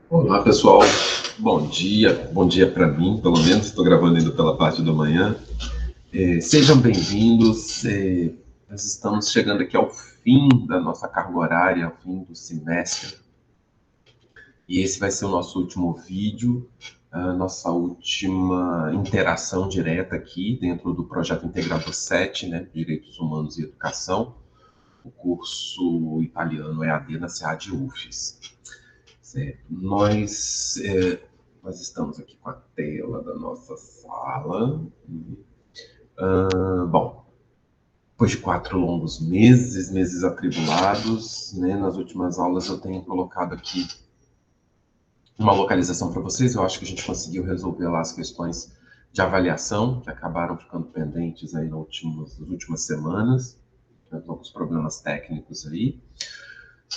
Olá, pessoal. Bom dia para mim, pelo menos. Estou gravando ainda pela parte da manhã. Sejam bem-vindos. Nós estamos chegando aqui ao fim da nossa carga horária, ao fim do semestre. E esse vai ser o nosso último vídeo, a nossa última interação direta aqui dentro do projeto Integrador 7, né, Direitos Humanos e Educação, o curso italiano EAD na SEAD UFES. Certo. Nós estamos aqui com a tela da nossa sala. Bom, depois de 4 longos meses atribulados, né, nas últimas aulas eu tenho colocado aqui uma localização para vocês. Eu acho que a gente conseguiu resolver lá as questões de avaliação, que acabaram ficando pendentes aí nas últimas semanas. Tivemos alguns problemas técnicos aí.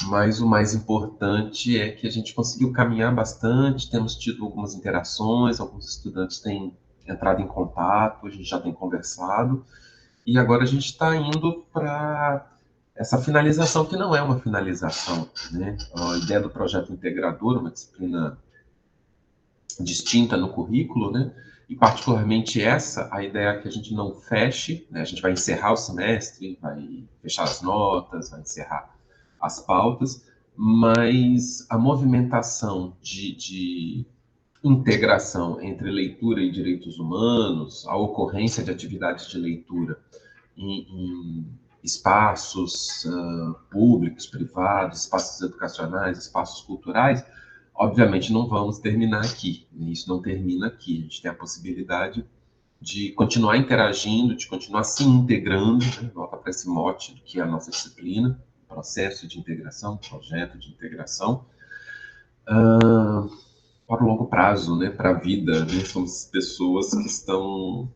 Mas o mais importante é que a gente conseguiu caminhar bastante, temos tido algumas interações, alguns estudantes têm entrado em contato, a gente já tem conversado, e agora a gente está indo para essa finalização, que não é uma finalização, né? A ideia do projeto integrador, uma disciplina distinta no currículo, né? E particularmente essa, a ideia é que a gente não feche, né? A gente vai encerrar o semestre, vai fechar as notas, vai encerrar as pautas, mas a movimentação de integração entre leitura e direitos humanos, a ocorrência de atividades de leitura em espaços públicos, privados, espaços educacionais, espaços culturais, obviamente não vamos terminar aqui. Isso não termina aqui. A gente tem a possibilidade de continuar interagindo, de continuar se integrando, né? Volta para esse mote do que é a nossa disciplina, processo de integração, projeto de integração, para o longo prazo, né? Para a vida. Né? Somos pessoas que estão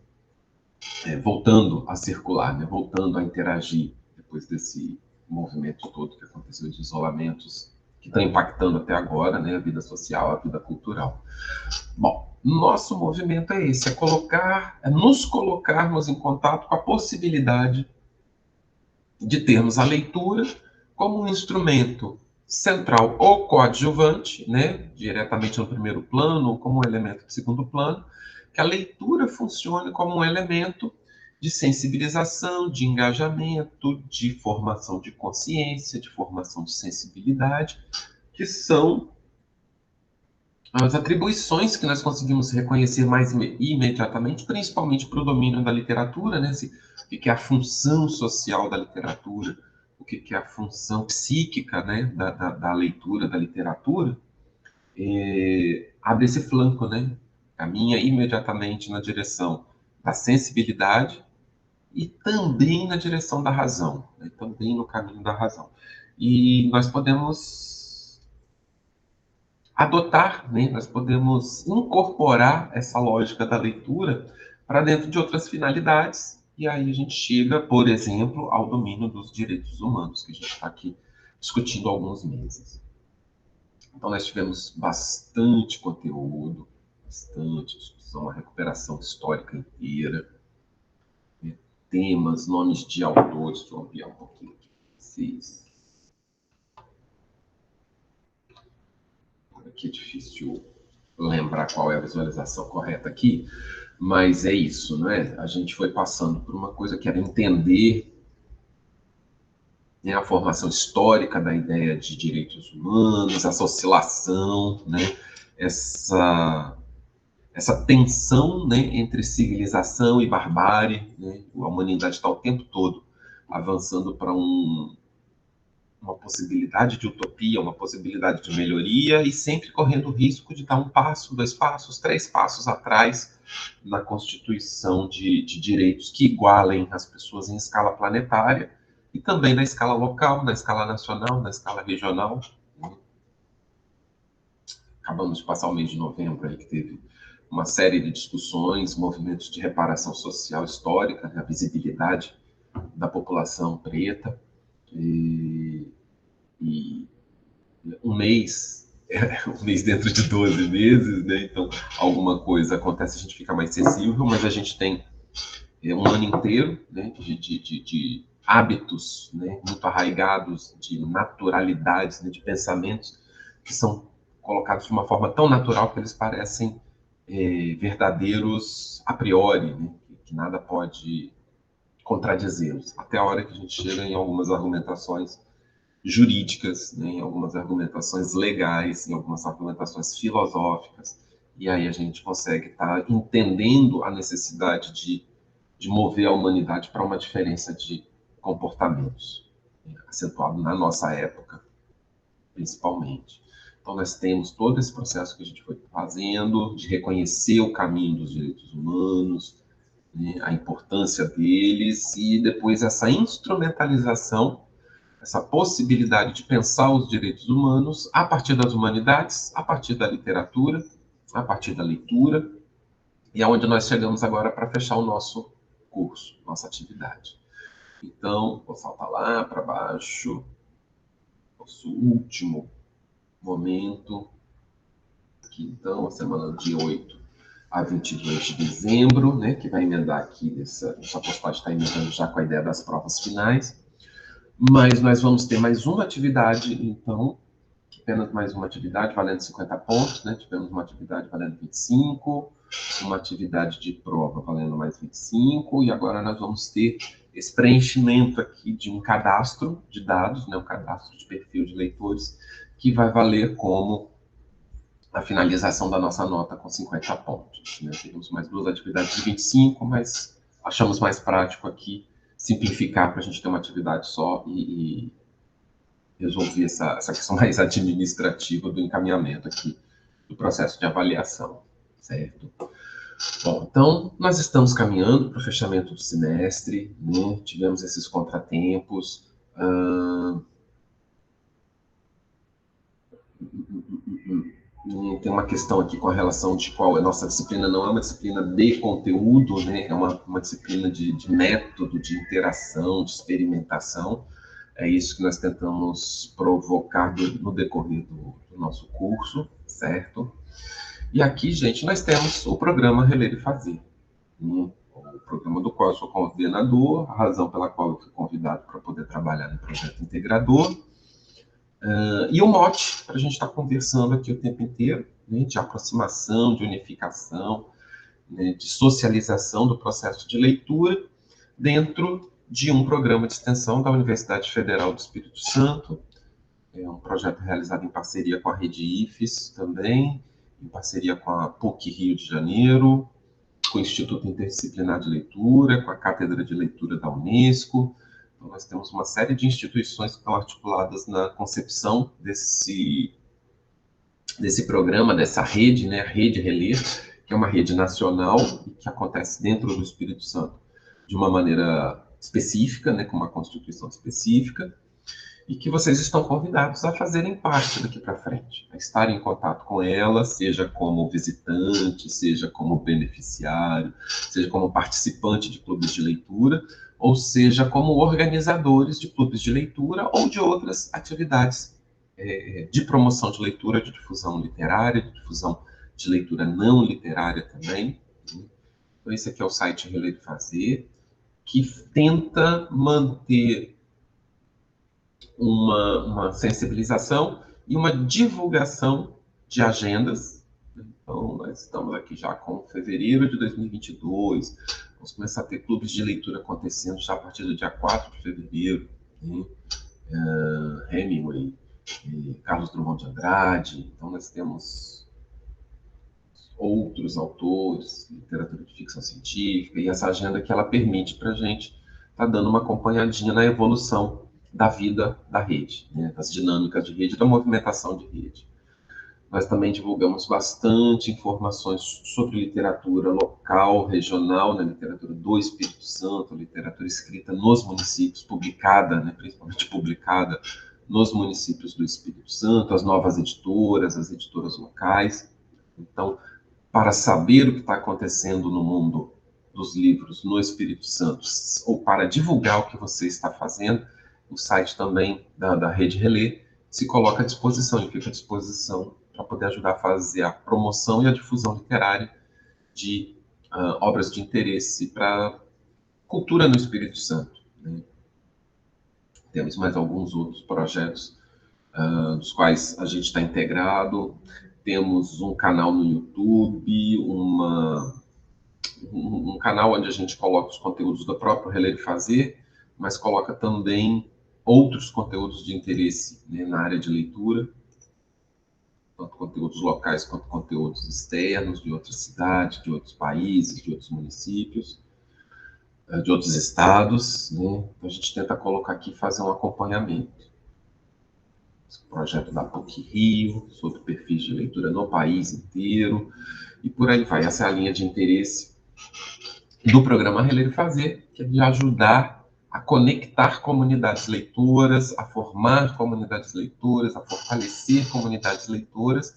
voltando a circular, né? Voltando a interagir depois desse movimento todo que aconteceu de isolamentos que estão impactando até agora, né? A vida social, a vida cultural. Bom, nosso movimento é esse, é nos colocarmos em contato com a possibilidade de termos a leitura como um instrumento central ou coadjuvante, né, diretamente no primeiro plano ou como um elemento de segundo plano, que a leitura funcione como um elemento de sensibilização, de engajamento, de formação de consciência, de formação de sensibilidade, que são as atribuições que nós conseguimos reconhecer mais imediatamente, principalmente para o domínio da literatura, né? O que é a função social da literatura, o que é a função psíquica, né? Da leitura, da literatura, abre esse flanco, né? Caminha imediatamente na direção da sensibilidade e também na direção da razão, né? Também no caminho da razão. E nós podemos adotar, né? Nós podemos incorporar essa lógica da leitura para dentro de outras finalidades, e aí a gente chega, por exemplo, ao domínio dos direitos humanos, que a gente está aqui discutindo há alguns meses. Então, nós tivemos bastante conteúdo, bastante discussão, uma recuperação histórica inteira, né? Temas, nomes de autores, deixa eu ampliar um pouquinho aqui para vocês. Aqui é difícil lembrar qual é a visualização correta aqui, mas é isso, não é? A gente foi passando por uma coisa que era entender, né, a formação histórica da ideia de direitos humanos, essa oscilação, né, essa, essa tensão, né, entre civilização e barbárie, né? A humanidade está o tempo todo avançando para uma possibilidade de utopia, uma possibilidade de melhoria e sempre correndo o risco de dar um passo, 2 passos, 3 passos atrás na constituição de direitos que igualem as pessoas em escala planetária e também na escala local, na escala nacional, na escala regional. Acabamos de passar o mês de novembro aí que teve uma série de discussões, movimentos de reparação social histórica, né, a visibilidade da população preta e um mês, um mês dentro de 12 meses, né? Então, alguma coisa acontece, a gente fica mais sensível, mas a gente tem um ano inteiro, né, de hábitos, né, muito arraigados, de naturalidades, né, de pensamentos que são colocados de uma forma tão natural que eles parecem verdadeiros a priori, né? Que nada pode contradizê-los, até a hora que a gente chega em algumas argumentações jurídicas, né? Em algumas argumentações legais, em algumas argumentações filosóficas, e aí a gente consegue estar entendendo a necessidade de mover a humanidade para uma diferença de comportamentos, né? Acentuado na nossa época, principalmente. Então, nós temos todo esse processo que a gente foi fazendo, de reconhecer o caminho dos direitos humanos, né, a importância deles, e depois essa instrumentalização, essa possibilidade de pensar os direitos humanos a partir das humanidades, a partir da literatura, a partir da leitura, e aonde nós chegamos agora para fechar o nosso curso, nossa atividade. Então, vou saltar lá para baixo, nosso último momento, aqui então, a semana de 8 a 22 de dezembro, né, que vai emendar aqui, essa postagem está emendando já com a ideia das provas finais, mas nós vamos ter mais uma atividade, então, apenas mais uma atividade valendo 50 pontos, né, tivemos uma atividade valendo 25, uma atividade de prova valendo mais 25, e agora nós vamos ter esse preenchimento aqui de um cadastro de dados, né, um cadastro de perfil de leitores, que vai valer como a finalização da nossa nota com 50 pontos. Né? Temos mais duas atividades de 25, mas achamos mais prático aqui simplificar para a gente ter uma atividade só e resolver essa questão mais administrativa do encaminhamento aqui do processo de avaliação, certo? Bom, então, nós estamos caminhando para o fechamento do semestre, né? Tivemos esses contratempos, tem uma questão aqui com a relação de qual a nossa disciplina não é uma disciplina de conteúdo, né? É uma disciplina de método, de interação, de experimentação. É isso que nós tentamos provocar no decorrer do nosso curso, certo? E aqui, gente, nós temos o programa Reler e Fazer, né? O programa do qual eu sou coordenador, a razão pela qual eu fui convidado para poder trabalhar no projeto integrador. E o mote para a gente estar conversando aqui o tempo inteiro, né, de aproximação, de unificação, né, de socialização do processo de leitura dentro de um programa de extensão da Universidade Federal do Espírito Santo. É um projeto realizado em parceria com a Rede IFES também, em parceria com a PUC Rio de Janeiro, com o Instituto Interdisciplinar de Leitura, com a Cátedra de Leitura da Unesco. Então, nós temos uma série de instituições que estão articuladas na concepção desse programa, dessa rede, né, a Rede Reler, que é uma rede nacional e que acontece dentro do Espírito Santo de uma maneira específica, né, com uma constituição específica, e que vocês estão convidados a fazerem parte daqui para frente, a estar em contato com ela, seja como visitante, seja como beneficiário, seja como participante de clubes de leitura, ou seja como organizadores de clubes de leitura ou de outras atividades de promoção de leitura, de difusão literária, de difusão de leitura não literária também. Então esse aqui é o site Reler e Fazer, que tenta manter uma sensibilização e uma divulgação de agendas. Então, nós estamos aqui já com fevereiro de 2022, vamos começar a ter clubes de leitura acontecendo já a partir do dia 4 de fevereiro, né? Hemingway, Carlos Drummond de Andrade, então nós temos outros autores, literatura de ficção científica, e essa agenda que ela permite para a gente estar dando uma acompanhadinha na evolução da vida da rede, né, das dinâmicas de rede, da movimentação de rede. Nós também divulgamos bastante informações sobre literatura local, regional, né, literatura do Espírito Santo, literatura escrita nos municípios, publicada, né, principalmente publicada nos municípios do Espírito Santo, as novas editoras, as editoras locais. Então, para saber o que está acontecendo no mundo dos livros no Espírito Santo, ou para divulgar o que você está fazendo, o site também da Rede Relé se coloca à disposição e fica à disposição para poder ajudar a fazer a promoção e a difusão literária de obras de interesse para cultura no Espírito Santo, né? Temos mais alguns outros projetos dos quais a gente está integrado. Temos um canal no YouTube, um canal onde a gente coloca os conteúdos do próprio Reler e Fazer, mas coloca também outros conteúdos de interesse, né, na área de leitura, tanto conteúdos locais quanto conteúdos externos, de outras cidades, de outros países, de outros municípios, de outros estados, né? Então a gente tenta colocar aqui e fazer um acompanhamento. Esse projeto da PUC Rio, sobre perfis de leitura no país inteiro, e por aí vai. Essa é a linha de interesse do programa Reler e Fazer, que é de ajudar a conectar comunidades leitoras, a formar comunidades leitoras, a fortalecer comunidades leitoras.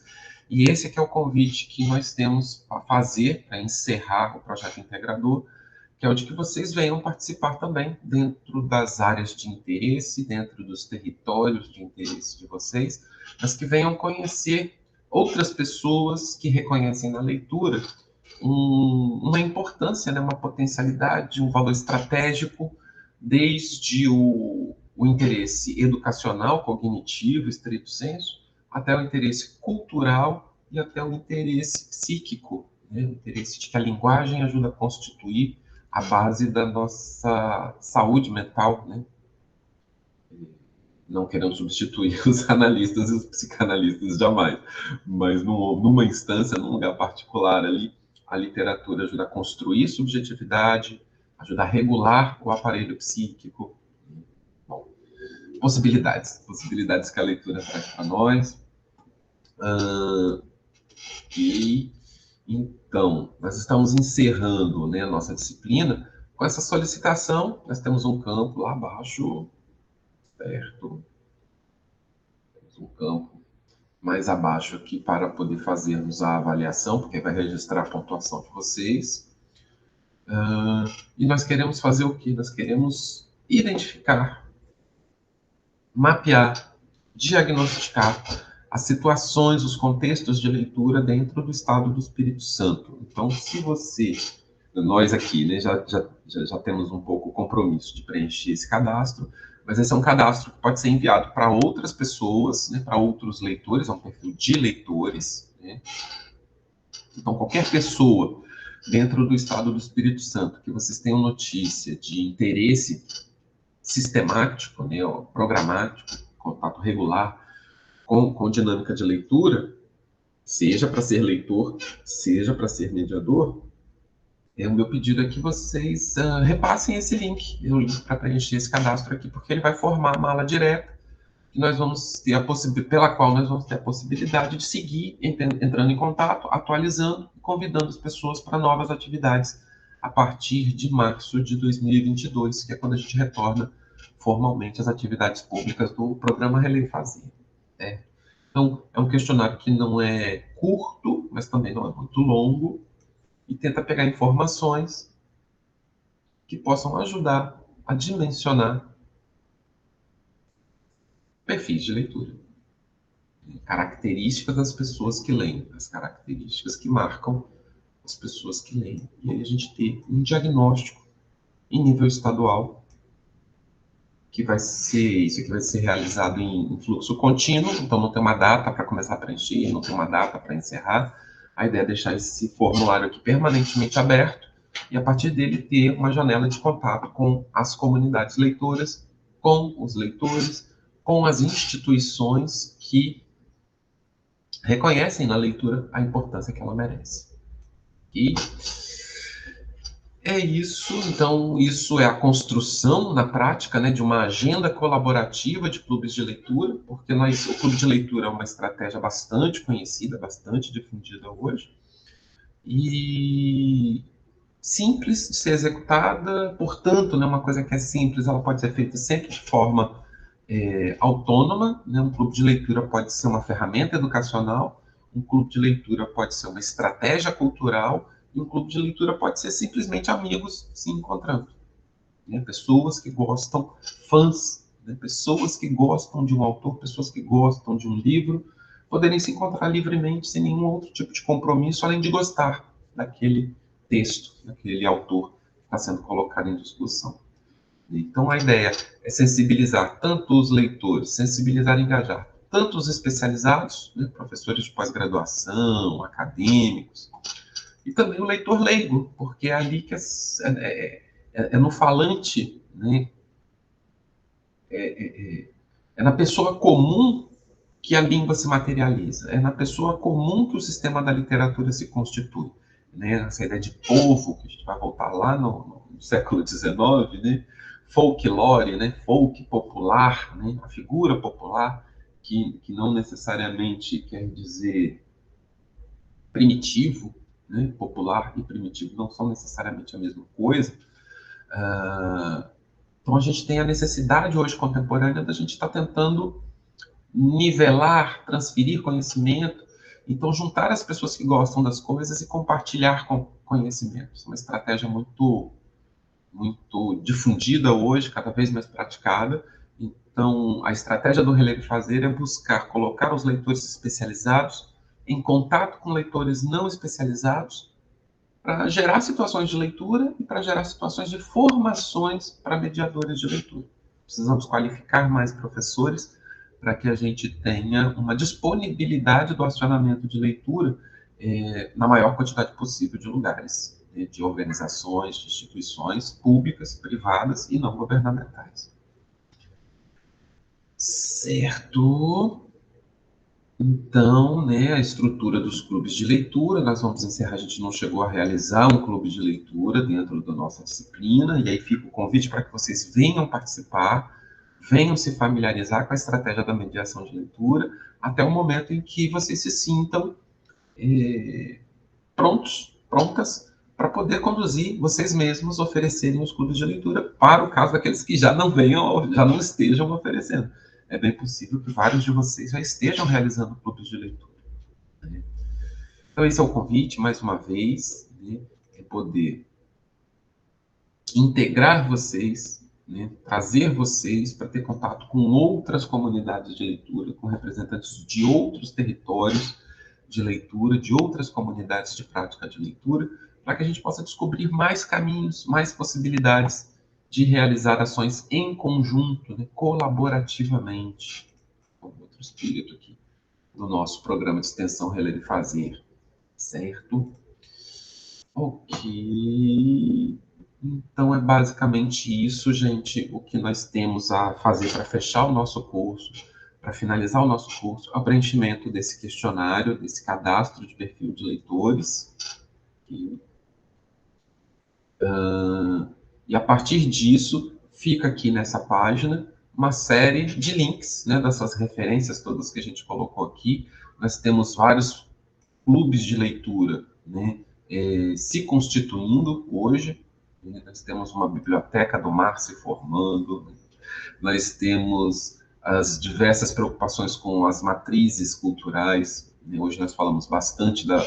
E esse aqui é o convite que nós temos a fazer para encerrar o projeto integrador, que é o de que vocês venham participar também dentro das áreas de interesse, dentro dos territórios de interesse de vocês, mas que venham conhecer outras pessoas que reconhecem na leitura uma importância, né, uma potencialidade, um valor estratégico, desde o interesse educacional, cognitivo, estrito sensu, até o interesse cultural e até o interesse psíquico, né, o interesse de que a linguagem ajuda a constituir a base da nossa saúde mental, né? Não querendo substituir os analistas e os psicanalistas jamais, mas numa instância, num lugar particular ali, a literatura ajuda a construir subjetividade, ajuda a regular o aparelho psíquico. Bom, possibilidades que a leitura traz para nós. E então, nós estamos encerrando, né, a nossa disciplina com essa solicitação. Nós temos um campo lá abaixo, certo? Temos um campo mais abaixo aqui para poder fazermos a avaliação, porque vai registrar a pontuação de vocês. E nós queremos fazer o quê? Nós queremos identificar, mapear, diagnosticar as situações, os contextos de leitura dentro do estado do Espírito Santo. Então, se você, nós aqui, né, já temos um pouco o compromisso de preencher esse cadastro, mas esse é um cadastro que pode ser enviado para outras pessoas, né, para outros leitores, é um perfil de leitores, né? Então, qualquer pessoa dentro do estado do Espírito Santo que vocês tenham notícia de interesse sistemático, né, programático, contato regular com dinâmica de leitura, seja para ser leitor, seja para ser mediador, o meu pedido é que vocês repassem esse link, o link para preencher esse cadastro aqui, porque ele vai formar a mala direta que nós vamos ter pela qual nós vamos ter a possibilidade de seguir entrando em contato, atualizando e convidando as pessoas para novas atividades a partir de março de 2022, que é quando a gente retorna formalmente às atividades públicas do programa Reler e Fazer. Né? Então, é um questionário que não é curto, mas também não é muito longo, e tenta pegar informações que possam ajudar a dimensionar perfis de leitura. Características das pessoas que leem, as características que marcam as pessoas que leem. E aí a gente tem um diagnóstico em nível estadual, que vai ser, isso aqui vai ser realizado em fluxo contínuo, então não tem uma data para começar a preencher, não tem uma data para encerrar. A ideia é deixar esse formulário aqui permanentemente aberto e a partir dele ter uma janela de contato com as comunidades leitoras, com os leitores, com as instituições que reconhecem na leitura a importância que ela merece. E é isso, então, isso é a construção na prática, né, de uma agenda colaborativa de clubes de leitura, porque o clube de leitura é uma estratégia bastante conhecida, bastante difundida hoje, e simples de ser executada, portanto, né, uma coisa que é simples, ela pode ser feita sempre de forma autônoma, né? Um clube de leitura pode ser uma ferramenta educacional, um clube de leitura pode ser uma estratégia cultural, e um clube de leitura pode ser simplesmente amigos se encontrando. Né? Pessoas que gostam, fãs, né? Pessoas que gostam de um autor, pessoas que gostam de um livro, poderem se encontrar livremente, sem nenhum outro tipo de compromisso, além de gostar daquele texto, daquele autor que está sendo colocado em discussão. Então, a ideia é sensibilizar tanto os leitores, sensibilizar e engajar tanto os especializados, né, professores de pós-graduação, acadêmicos, e também o leitor leigo, porque é ali que é no falante, né, é na pessoa comum que a língua se materializa, é na pessoa comum que o sistema da literatura se constitui. Né? Essa ideia de povo, que a gente vai voltar lá no século XIX, né? Folklore, né? Folk popular, né? A figura popular, que não necessariamente quer dizer primitivo, né? Popular e primitivo não são necessariamente a mesma coisa. Então a gente tem a necessidade hoje contemporânea da gente estar tentando nivelar, transferir conhecimento, então juntar as pessoas que gostam das coisas e compartilhar com conhecimentos. Uma estratégia muito difundida hoje, cada vez mais praticada. Então, a estratégia do Reler e Fazer é buscar colocar os leitores especializados em contato com leitores não especializados para gerar situações de leitura e para gerar situações de formações para mediadores de leitura. Precisamos qualificar mais professores para que a gente tenha uma disponibilidade do acionamento de leitura na maior quantidade possível de lugares, de organizações, de instituições públicas, privadas e não governamentais. Certo. Então, né, a estrutura dos clubes de leitura, nós vamos encerrar, a gente não chegou a realizar um clube de leitura dentro da nossa disciplina, e aí fica o convite para que vocês venham participar, venham se familiarizar com a estratégia da mediação de leitura, até o momento em que vocês se sintam prontas, para poder conduzir vocês mesmos, oferecerem os clubes de leitura, para o caso daqueles que já não venham ou já não estejam oferecendo. É bem possível que vários de vocês já estejam realizando clubes de leitura. Né? Então, esse é o convite, mais uma vez, né, é poder integrar vocês, né, trazer vocês para ter contato com outras comunidades de leitura, com representantes de outros territórios de leitura, de outras comunidades de prática de leitura, para que a gente possa descobrir mais caminhos, mais possibilidades de realizar ações em conjunto, né, colaborativamente, com outro espírito aqui, no nosso programa de extensão Reler e Fazer, certo? Ok. Então é basicamente isso, gente, o que nós temos a fazer para fechar o nosso curso, para finalizar o nosso curso, é o preenchimento desse questionário, desse cadastro de perfil de leitores. E a partir disso, fica aqui nessa página uma série de links, né, dessas referências todas que a gente colocou aqui. Nós temos vários clubes de leitura, né, se constituindo hoje. Nós temos uma biblioteca do mar se formando, nós temos as diversas preocupações com as matrizes culturais. Hoje nós falamos bastante da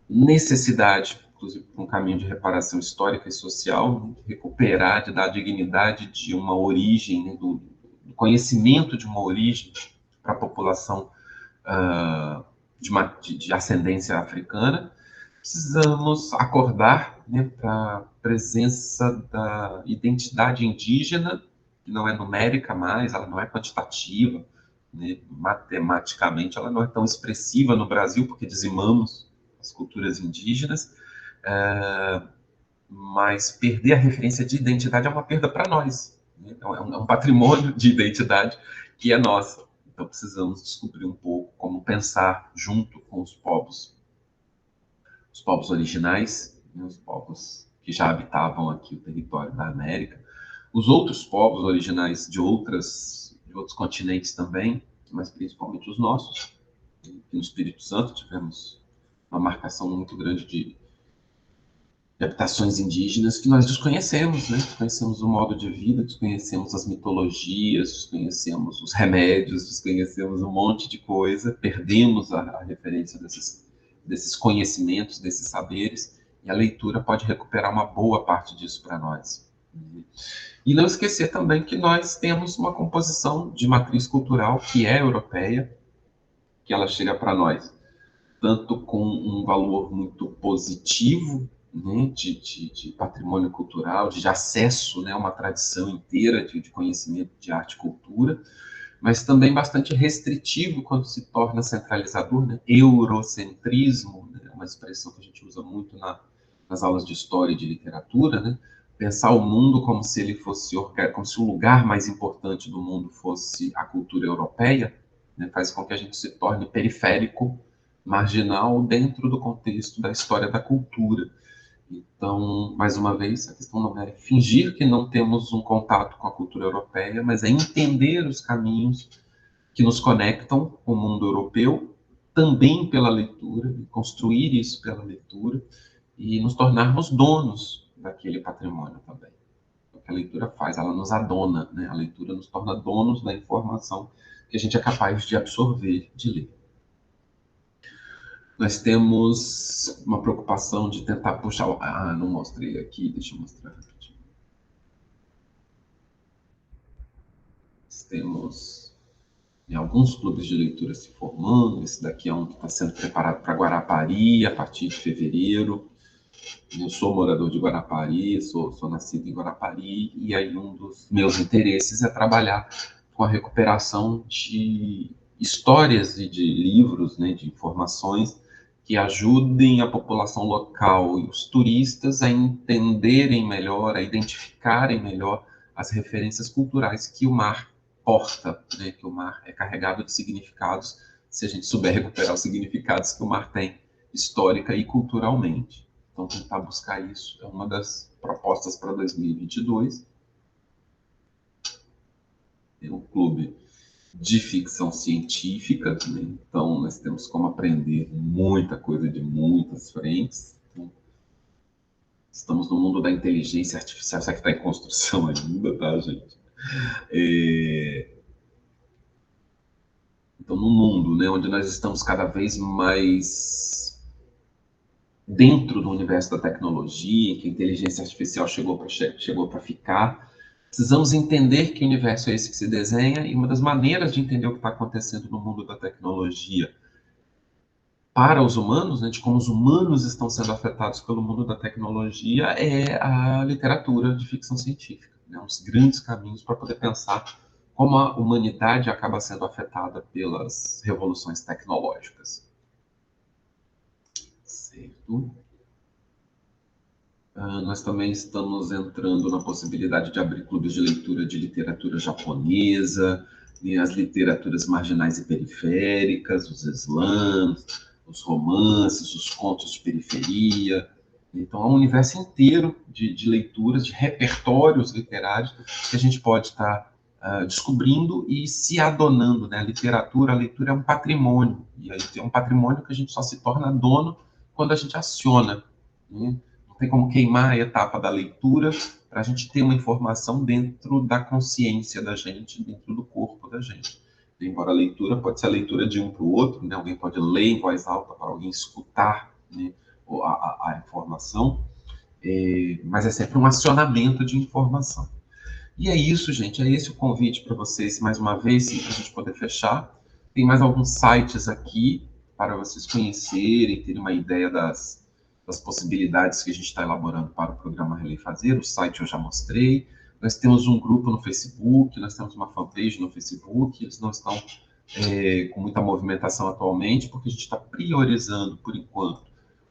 necessidade, inclusive por um caminho de reparação histórica e social, né, recuperar, de dar dignidade de uma origem, né, do conhecimento de uma origem para a população de ascendência africana. Precisamos acordar, né, para a presença da identidade indígena, que não é numérica mais, ela não é quantitativa, né, matematicamente ela não é tão expressiva no Brasil, porque dizimamos as culturas indígenas, mas perder a referência de identidade é uma perda para nós, né? É um patrimônio de identidade que é nossa. Então precisamos descobrir um pouco como pensar junto com os povos originais, né, os povos que já habitavam aqui o território da América, os outros povos originais de outros continentes também, mas principalmente os nossos. Aqui no Espírito Santo tivemos uma marcação muito grande de habitações indígenas que nós desconhecemos, né? Desconhecemos o modo de vida, desconhecemos as mitologias, desconhecemos os remédios, desconhecemos um monte de coisa, perdemos a referência desses conhecimentos, desses saberes, e a leitura pode recuperar uma boa parte disso para nós. E não esquecer também que nós temos uma composição de matriz cultural que é europeia, que ela chega para nós tanto com um valor muito positivo, né, de patrimônio cultural, de acesso, né, a uma tradição inteira de conhecimento de arte e cultura, mas também bastante restritivo quando se torna centralizador, né? Eurocentrismo, né? Uma expressão que a gente usa muito nas aulas de história e de literatura, né? Pensar o mundo como se ele fosse, como se o lugar mais importante do mundo fosse a cultura europeia, né? Faz com que a gente se torne periférico, marginal, dentro do contexto da história da cultura. Então, mais uma vez, a questão não é fingir que não temos um contato com a cultura europeia, mas é entender os caminhos que nos conectam com o mundo europeu, também pela leitura, construir isso pela leitura e nos tornarmos donos daquele patrimônio também. O que a leitura faz, ela nos adona, né? A leitura nos torna donos da informação que a gente é capaz de absorver, de ler. Nós temos uma preocupação de tentar puxar. Não mostrei aqui, deixa eu mostrar rapidinho. Nós temos alguns clubes de leitura se formando. Esse daqui é um que está sendo preparado para Guarapari a partir de fevereiro. Eu sou morador de Guarapari, sou nascido em Guarapari, e aí um dos meus interesses é trabalhar com a recuperação de histórias e de livros, né, de informações que ajudem a população local e os turistas a entenderem melhor, a identificarem melhor as referências culturais que o mar porta, né, que o mar é carregado de significados, se a gente souber recuperar os significados que o mar tem, histórica e culturalmente. Então, tentar buscar isso é uma das propostas para 2022. É um clube de ficção científica, né? Então nós temos como aprender muita coisa de muitas frentes. Então, estamos no mundo da inteligência artificial, só que está em construção ainda, tá, gente? Então, no mundo, né, onde nós estamos cada vez mais dentro do universo da tecnologia, em que a inteligência artificial chegou para ficar, precisamos entender que universo é esse que se desenha, e uma das maneiras de entender o que está acontecendo no mundo da tecnologia para os humanos, né, de como os humanos estão sendo afetados pelo mundo da tecnologia, é a literatura de ficção científica. Né, uns grandes caminhos para poder pensar como a humanidade acaba sendo afetada pelas revoluções tecnológicas. Certo? Nós também estamos entrando na possibilidade de abrir clubes de leitura de literatura japonesa, e as literaturas marginais e periféricas, os slams, os romances, os contos de periferia. Então, há um universo inteiro de leituras, de repertórios literários que a gente pode estar descobrindo e se adonando. Né? A leitura é um patrimônio, e aí é um patrimônio que a gente só se torna dono quando a gente aciona. Né? Não tem como queimar a etapa da leitura para a gente ter uma informação dentro da consciência da gente, dentro do corpo da gente. Embora a leitura pode ser a leitura de um para o outro, né? Alguém pode ler em voz alta para alguém escutar, né, a informação, mas é sempre um acionamento de informação. E é isso, gente, é esse o convite para vocês, mais uma vez, para a gente poder fechar. Tem mais alguns sites aqui para vocês conhecerem, terem uma ideia das possibilidades que a gente está elaborando para o programa Relei Fazer. O site eu já mostrei. Nós temos um grupo no Facebook, nós temos uma fanpage no Facebook, eles não estão com muita movimentação atualmente, porque a gente está priorizando, por enquanto,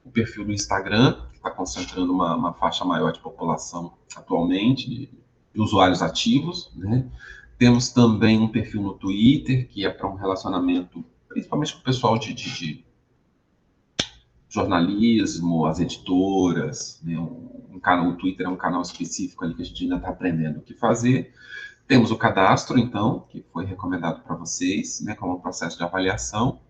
o perfil do Instagram, que está concentrando uma faixa maior de população atualmente, de usuários ativos, né? Temos também um perfil no Twitter, que é para um relacionamento, principalmente com o pessoal de jornalismo, as editoras, né? O Twitter é um canal específico ali que a gente ainda está aprendendo o que fazer. Temos o cadastro, então, que foi recomendado para vocês, né, como processo de avaliação.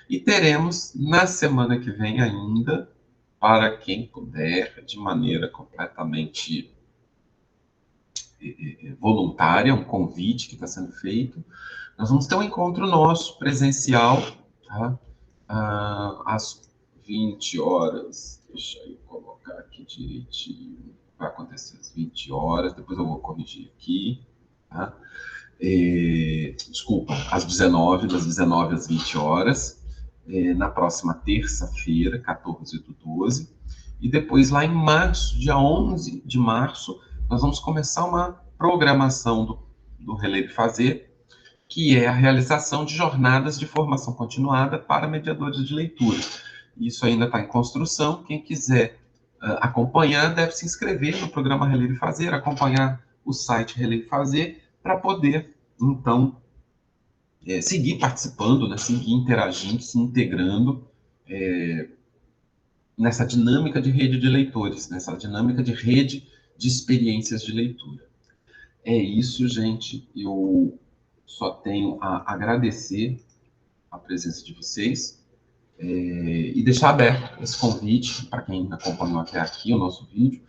E teremos, na semana que vem ainda, para quem puder, de maneira completamente voluntária, um convite que está sendo feito, nós vamos ter um encontro nosso, presencial, tá? Às 20 horas, deixa eu colocar aqui direitinho, vai acontecer às 20 horas, depois eu vou corrigir aqui, tá? Desculpa, às 19, das 19 às 20 horas, na próxima terça-feira, 14/12, e depois lá em março, dia 11 de março, nós vamos começar uma programação do Releve Fazer, que é a realização de jornadas de formação continuada para mediadores de leitura. Isso ainda está em construção. Quem quiser acompanhar deve se inscrever no programa Reler e Fazer, acompanhar o site Reler e Fazer, para poder, então, seguir participando, né, seguir interagindo, se integrando nessa dinâmica de rede de leitores, nessa dinâmica de rede de experiências de leitura. É isso, gente. Eu só tenho a agradecer a presença de vocês e deixar aberto esse convite para quem acompanhou até aqui o nosso vídeo,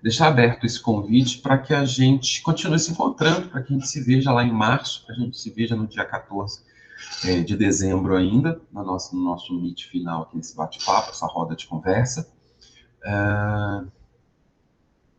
deixar aberto esse convite para que a gente continue se encontrando, para que a gente se veja lá em março, para que a gente se veja no dia 14 de dezembro ainda, no nosso meet final aqui, nesse bate-papo, essa roda de conversa.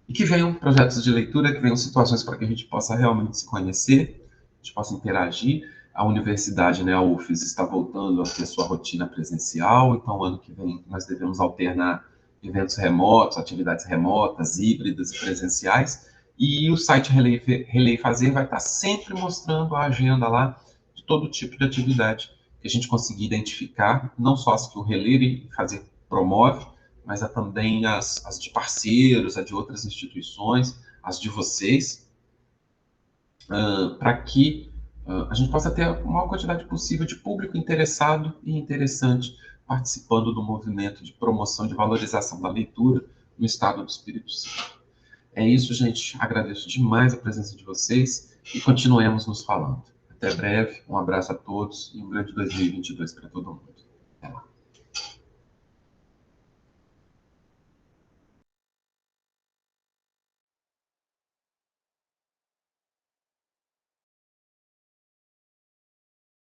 E que venham projetos de leitura, que venham situações para que a gente possa realmente se conhecer, a gente possa interagir. A universidade, né, a UFES, está voltando a ter sua rotina presencial, então ano que vem nós devemos alternar eventos remotos, atividades remotas, híbridas e presenciais, e o site Relei Fazer vai estar sempre mostrando a agenda lá de todo tipo de atividade que a gente conseguir identificar, não só as que o Relei Fazer promove, mas há também as de parceiros, as de outras instituições, as de vocês, para que a gente possa ter a maior quantidade possível de público interessado e interessante participando do movimento de promoção, de valorização da leitura no estado do Espírito Santo. É isso, gente. Agradeço demais a presença de vocês e continuemos nos falando. Até breve, um abraço a todos e um grande 2022 para todo mundo. Até lá.